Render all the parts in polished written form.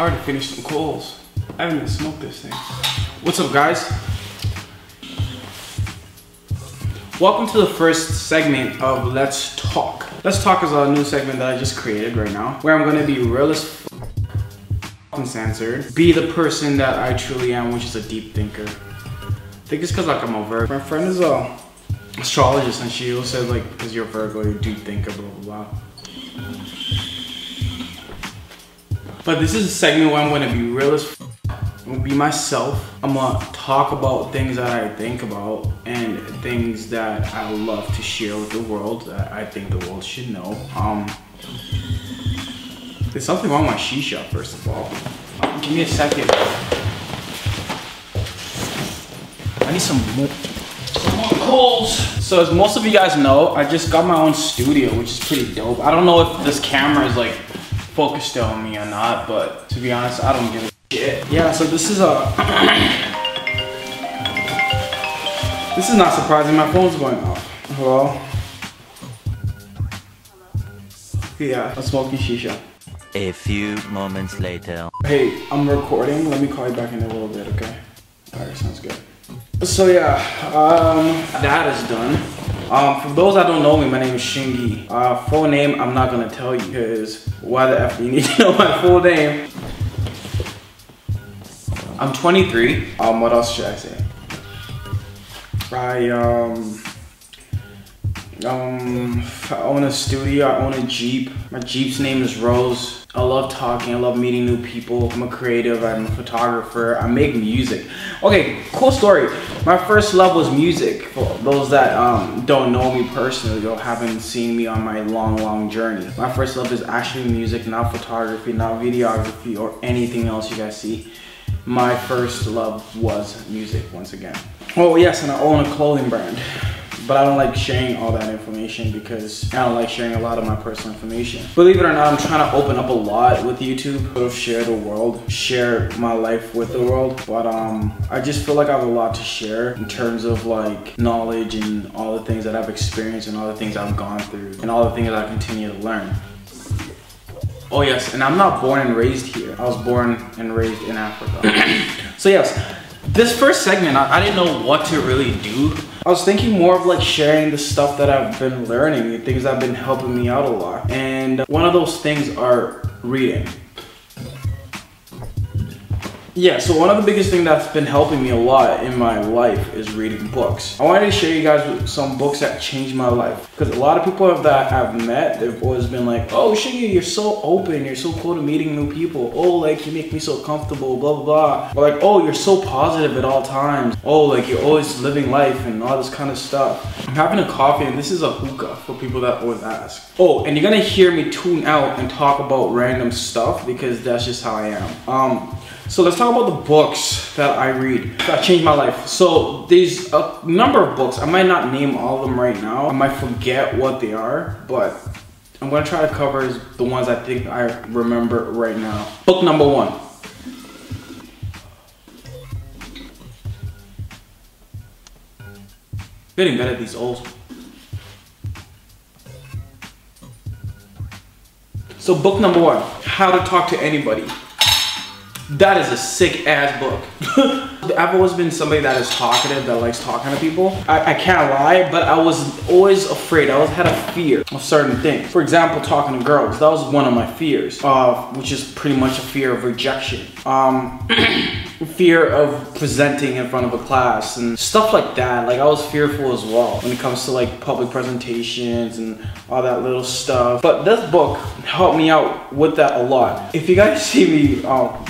I already finished some coals. I haven't even smoked this thing. What's up, guys? Welcome to the first segment of Let's Talk. Let's Talk is a new segment that I just created right now, where I'm gonna be real as uncensored, be the person that I truly am, which is a deep thinker. I think it's because like I'm a Virgo. My friend is a astrologist, and she also said like, because you're a Virgo, you're a deep thinker, blah blah blah. But this is a segment where I'm gonna be real as I'm gonna be myself. I'm gonna talk about things that I think about and things that I love to share with the world that I think the world should know. There's something wrong with my shisha, first of all. Give me a second. I need some more coals. So as most of you guys know, I just got my own studio, which is pretty dope. I don't know if this camera is like focused on me or not, but to be honest, I don't give a shit. Yeah, so this is this is not surprising. My phone's going off. Hello? Yeah, I'm smoking shisha. A few moments later. Hey, I'm recording. Let me call you back in a little bit, okay? Alright, sounds good. So yeah, that is done. For those that don't know me, my name is Shingi. Full name, I'm not gonna tell you, because why the F do you need to know my full name? I'm 23. What else should I say? I own a studio, I own a Jeep. My Jeep's name is Rose. I love talking, I love meeting new people. I'm a creative, I'm a photographer, I make music. Okay, cool story. My first love was music. For those that don't know me personally or haven't seen me on my long journey. My first love is actually music, not photography, not videography, or anything else you guys see. My first love was music, once again. Oh yes, and I own a clothing brand. But I don't like sharing all that information because I don't like sharing a lot of my personal information. Believe it or not, I'm trying to open up a lot with YouTube, sort of share the world, share my life with the world. But I just feel like I have a lot to share in terms of like knowledge and all the things that I've experienced and all the things I've gone through and all the things that I continue to learn. Oh yes, and I'm not born and raised here. I was born and raised in Africa. So yes, this first segment, I didn't know what to really do. I was thinking more of like sharing the stuff that I've been learning, the things that have been helping me out a lot. And one of those things are reading. Yeah, so one of the biggest things that's been helping me a lot in my life is reading books. I wanted to share you guys with some books that changed my life. Because a lot of people that I've met, they've always been like, oh, Shingy, you're so open, you're so cool to meeting new people. Oh, like, you make me so comfortable, blah, blah, blah. Or like, oh, you're so positive at all times. Oh, like, you're always living life and all this kind of stuff. I'm having a coffee, and this is a hookah for people that always ask. Oh, and you're gonna hear me tune out and talk about random stuff because that's just how I am. So let's talk about the books that I read that changed my life. So there's a number of books. I might not name all of them right now. I might forget what they are, but I'm gonna try to cover the ones I think I remember right now. Book number 1. Getting better at these old. So book number 1, How to Talk to Anybody. That is a sick ass book. I've always been somebody that is talkative, that likes talking to people. I can't lie, but I was always afraid. I always had a fear of certain things. For example, talking to girls. That was one of my fears, which is pretty much a fear of rejection. Fear of presenting in front of a class and stuff like that. Like I was fearful as well when it comes to like public presentations and all that little stuff. But this book helped me out with that a lot. If you guys see me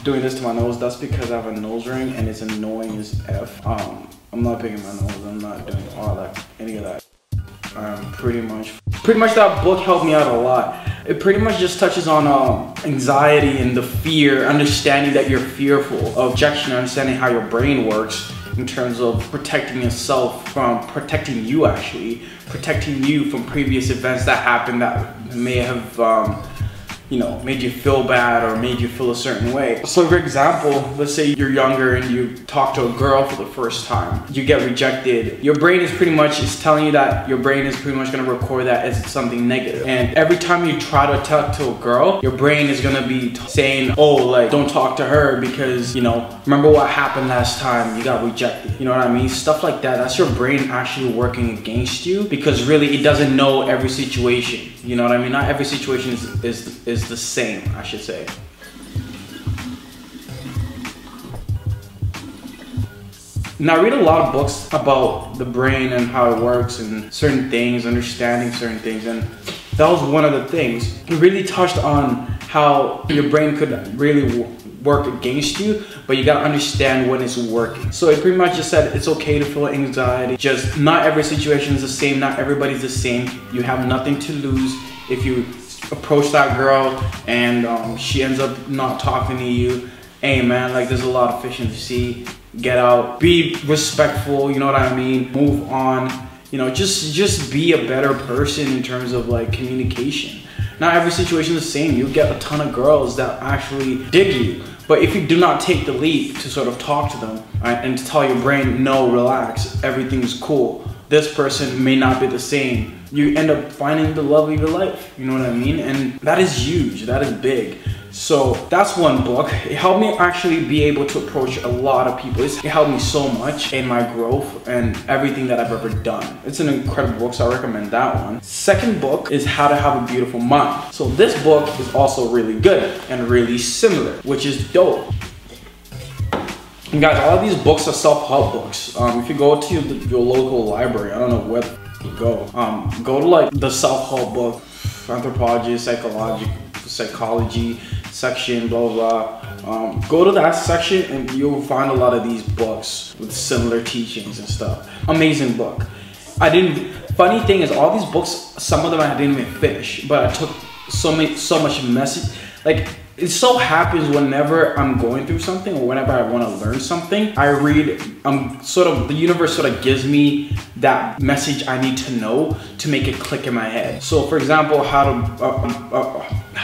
doing this to my nose, that's because I have a nose ring and it's annoying as F. I'm not picking my nose, I'm not doing all that, any of that. Pretty much that book helped me out a lot. It pretty much just touches on anxiety and the fear, understanding that you're fearful of rejection, understanding how your brain works in terms of protecting yourself from protecting you actually, protecting you from previous events that happened that may have you know, made you feel bad or made you feel a certain way. So for example, let's say you're younger and you talk to a girl for the first time, you get rejected. Your brain is pretty much telling you that your brain is pretty much gonna record that as something negative. And every time you try to talk to a girl, your brain is gonna be saying, oh, like, don't talk to her because, you know, remember what happened last time, you got rejected. You know what I mean? Stuff like that. That's your brain actually working against you, because really it doesn't know every situation. You know what I mean? Not every situation is the same, I should say. Now, I read a lot of books about the brain and how it works and certain things, understanding certain things, and that was one of the things. It really touched on how your brain could really work against you, but you gotta understand when it's working. So it pretty much just said it's okay to feel anxiety, just not every situation is the same, not everybody's the same. You have nothing to lose if you approach that girl and she ends up not talking to you. Hey man, like, there's a lot of fish in the sea. Get out, be respectful, you know what I mean? Move on, you know, just be a better person in terms of like communication. Not every situation is the same. You get a ton of girls that actually dig you, but if you do not take the leap to sort of talk to them, right, and to tell your brain, no, relax, everything's cool, this person may not be the same, you end up finding the love of your life, you know what I mean? And that is huge, that is big. So that's one book. It helped me actually be able to approach a lot of people. It helped me so much in my growth and everything that I've ever done. It's an incredible book, so I recommend that one. Second book is How to Have a Beautiful Mind. So this book is also really good and really similar, which is dope. And guys, all of these books are self-help books. If you go to your local library, I don't know where you go to like the self-help book, anthropology, psychology section, blah blah. Go to that section and you'll find a lot of these books with similar teachings and stuff. Amazing book. Funny thing is, all these books, some of them I didn't even finish, but I took so much message. Like, it so happens whenever I'm going through something or whenever I want to learn something, I read, the universe sort of gives me that message I need to know to make it click in my head. So for example, how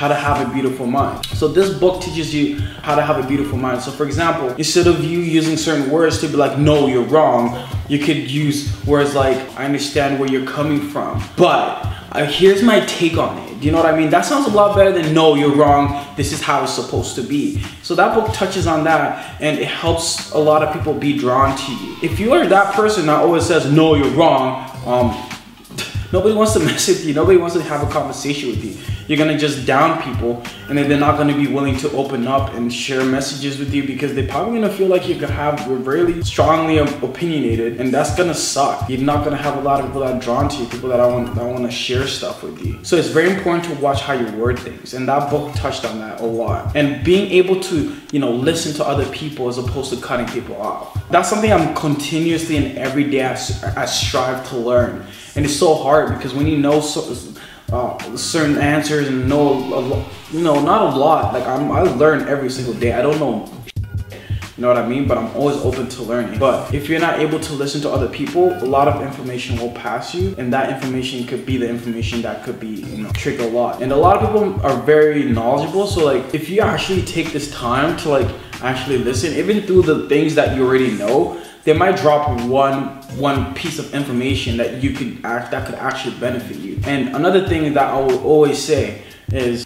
to have a beautiful mind. So this book teaches you how to have a beautiful mind. So for example, instead of you using certain words to be like, no, you're wrong, you could use words like, I understand where you're coming from, but here's my take on it. Do you know what I mean? That sounds a lot better than, no, you're wrong, this is how it's supposed to be. So that book touches on that, and it helps a lot of people be drawn to you. If you are that person that always says, no, you're wrong, nobody wants to mess with you, nobody wants to have a conversation with you. You're gonna just down people, and then they're not gonna be willing to open up and share messages with you, because they're probably gonna feel like you're really strongly opinionated, and that's gonna suck. You're not gonna have a lot of people that are drawn to you, people that want to share stuff with you. So it's very important to watch how you word things, and that book touched on that a lot. And being able to, you know, listen to other people as opposed to cutting people off. That's something I'm continuously and every day I strive to learn. And it's so hard, because when you know certain answers and know a lot, you know, not a lot, like I learn every single day. I don't know, you know what I mean, but I'm always open to learning. But if you're not able to listen to other people, a lot of information will pass you, and that information could be the information that could be, you know, trigger a lot. And a lot of people are very knowledgeable, so like if you actually take this time to like actually listen, even through the things that you already know, they might drop one piece of information that that could actually benefit you. And another thing that I will always say is,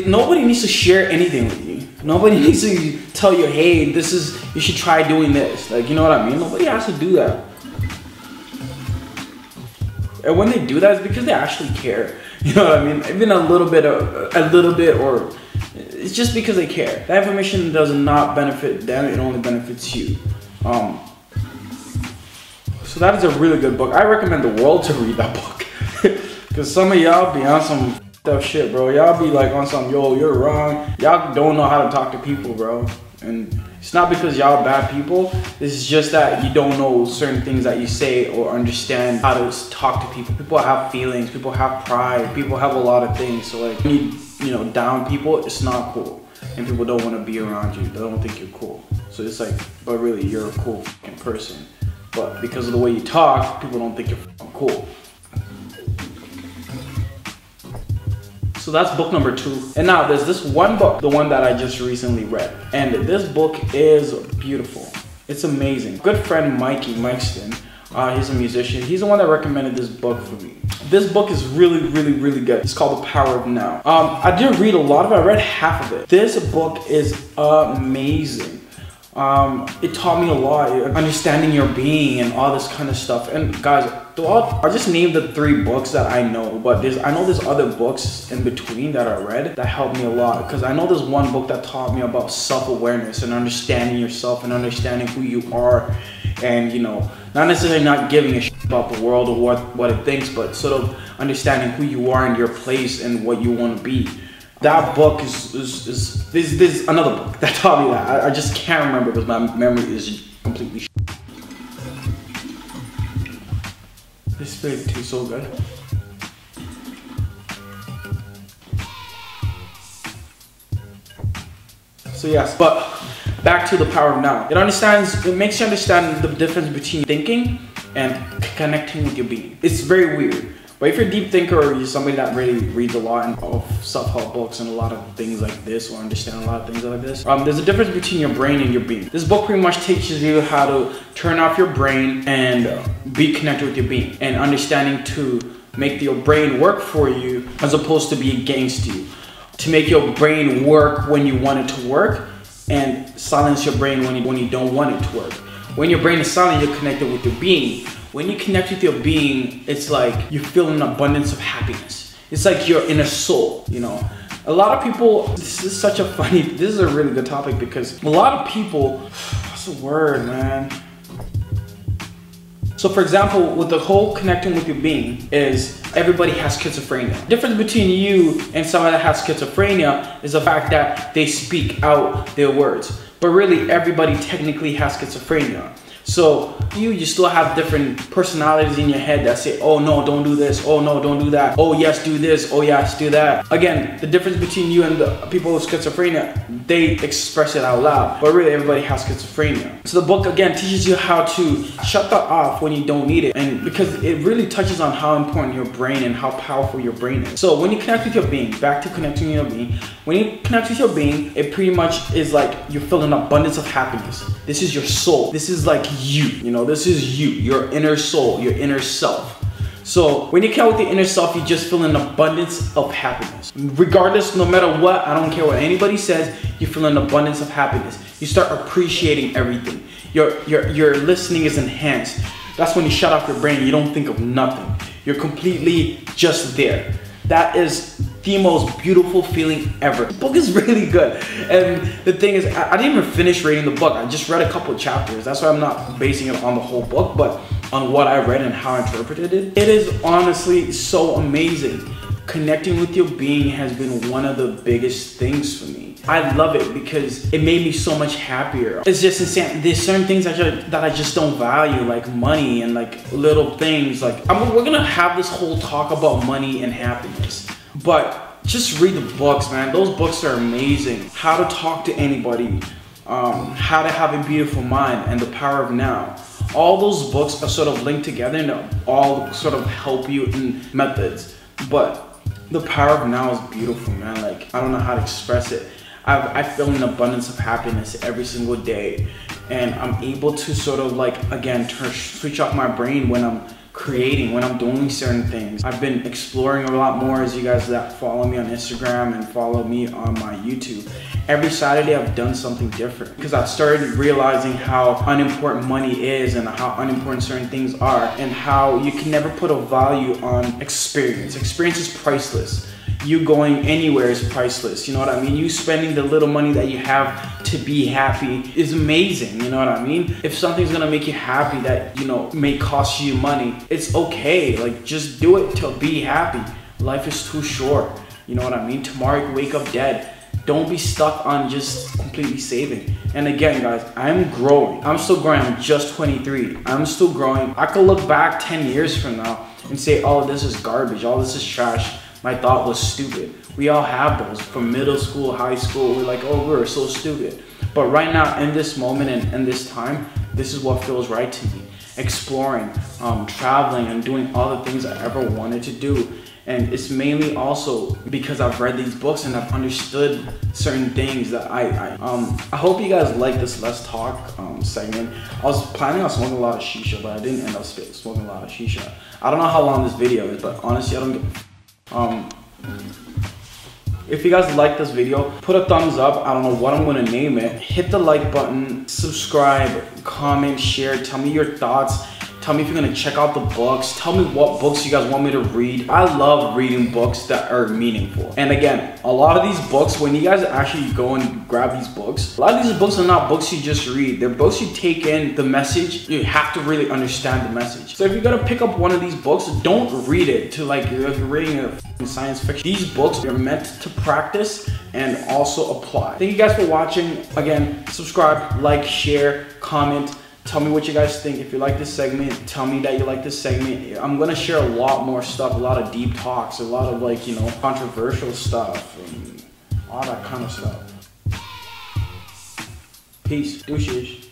nobody needs to share anything with you. Nobody needs to tell you, hey, you should try doing this. Like, you know what I mean? Nobody has to do that. And when they do that, it's because they actually care. You know what I mean? Even a little bit, or it's just because they care. That information does not benefit them, it only benefits you. So that is a really good book. I recommend the world to read that book. Because some of y'all be on some f***ed up shit, bro. Y'all be like on some, yo, you're wrong. Y'all don't know how to talk to people, bro. And it's not because y'all bad people. It's just that you don't know certain things that you say or understand how to talk to people. People have feelings, people have pride, people have a lot of things. So like, when you know, down people, it's not cool. And people don't want to be around you. They don't think you're cool. So it's like, but really, you're a cool fucking person. But because of the way you talk, people don't think you're fucking cool. So that's book number 2. And now there's this one book, the one that I just recently read. And this book is beautiful. It's amazing. Good friend Mikey Mixton, he's a musician. He's the one that recommended this book for me. This book is really good. It's called The Power of Now. I didn't read a lot of it. I read half of it. This book is amazing. It taught me a lot, understanding your being and all this kind of stuff. And guys, I just named the 3 books that I know, but I know there's other books in between that I read that helped me a lot. Because I know there's one book that taught me about self-awareness and understanding yourself and understanding who you are, and you know, not necessarily not giving a shit about the world or what it thinks, but sort of understanding who you are and your place and what you want to be. That book there's another book that taught me that. I just can't remember because my memory is completely shit. This flavor tastes so good. So yes, but back to The Power of Now. It makes you understand the difference between thinking and connecting with your being. It's very weird. But if you're a deep thinker or you're somebody that really reads a lot of self-help books and a lot of things like this, or understand a lot of things like this, there's a difference between your brain and your being. This book pretty much teaches you how to turn off your brain and be connected with your being, and understanding to make your brain work for you as opposed to be against you. To make your brain work when you want it to work, and silence your brain when you don't want it to work. When your brain is silent, you're connected with your being. When you connect with your being, it's like you feel an abundance of happiness. It's like your inner soul, you know. A lot of people, this is a really good topic, because a lot of people, what's the word, man? So for example, with the whole connecting with your being is everybody has schizophrenia. The difference between you and someone that has schizophrenia is the fact that they speak out their words. But really, everybody technically has schizophrenia. So you still have different personalities in your head that say, oh no, don't do this, oh no, don't do that, oh yes, do this, oh yes, do that. Again, the difference between you and the people with schizophrenia, they express it out loud, but really everybody has schizophrenia. So the book again teaches you how to shut that off when you don't need it, and because it really touches on how important your brain and how powerful your brain is. So when you connect with your being, back to connecting with your being, when you connect with your being, it pretty much is like you feel an abundance of happiness. This is your soul. This is like you know, this is you, your inner soul, your inner self. So when you connect with the inner self, you just feel an abundance of happiness. Regardless, no matter what, I don't care what anybody says, you feel an abundance of happiness. You start appreciating everything. Your listening is enhanced. That's when you shut off your brain, you don't think of nothing. You're completely just there. That is the most beautiful feeling ever. The book is really good. And the thing is, I didn't even finish reading the book. I just read a couple of chapters. That's why I'm not basing it on the whole book, but on what I read and how I interpreted it. It is honestly so amazing. Connecting with your being has been one of the biggest things for me. I love it because it made me so much happier. It's just insane. There's certain things that I just don't value, like money and like little things. Like we're gonna have this whole talk about money and happiness, but just read the books, man. Those books are amazing. How to talk to anybody, how to have a beautiful mind, and The Power of Now. All those books are sort of linked together and all sort of help you in methods, but The Power of Now is beautiful, man. Like, I don't know how to express it. I feel an abundance of happiness every single day, and I'm able to sort of like, again, switch off my brain when I'm creating, when I'm doing certain things. I've been exploring a lot more, as you guys that follow me on Instagram and follow me on my YouTube. Every Saturday I've done something different because I've started realizing how unimportant money is and how unimportant certain things are, and how you can never put a value on experience. Experience is priceless. You going anywhere is priceless, you know what I mean? You spending the little money that you have to be happy is amazing, you know what I mean? If something's gonna make you happy that, you know, may cost you money, it's okay. Like, just do it to be happy. Life is too short, you know what I mean? Tomorrow you wake up dead. Don't be stuck on just completely saving. And again, guys, I'm growing. I'm still growing. I'm just 23. I'm still growing. I could look back 10 years from now and say, oh, this is garbage. All this is trash. My thought was stupid. We all have those from middle school, high school. We're like, oh, we're so stupid. But right now, in this moment and in this time, this is what feels right to me. Exploring, traveling, and doing all the things I ever wanted to do. And it's mainly also because I've read these books and I've understood certain things that I hope you guys like this Let's Talk segment. I was planning on smoking a lot of shisha, but I didn't end up smoking a lot of shisha. I don't know how long this video is, but honestly, I don't give if you guys like this video, put a thumbs up. I don't know what I'm gonna name it. Hit the like button, subscribe, comment, share, tell me your thoughts. Tell me if you're gonna check out the books. Tell me what books you guys want me to read. I love reading books that are meaningful. And again, a lot of these books, when you guys actually go and grab these books, a lot of these books are not books you just read. They're books you take in the message. You have to really understand the message. So if you're gonna pick up one of these books, don't read it to like you're reading a science fiction. These books are meant to practice and also apply. Thank you guys for watching. Again, subscribe, like, share, comment. Tell me what you guys think. If you like this segment, tell me that you like this segment. I'm gonna share a lot more stuff, a lot of deep talks, a lot of like, you know, controversial stuff, and all that kind of stuff. Peace. Deuces.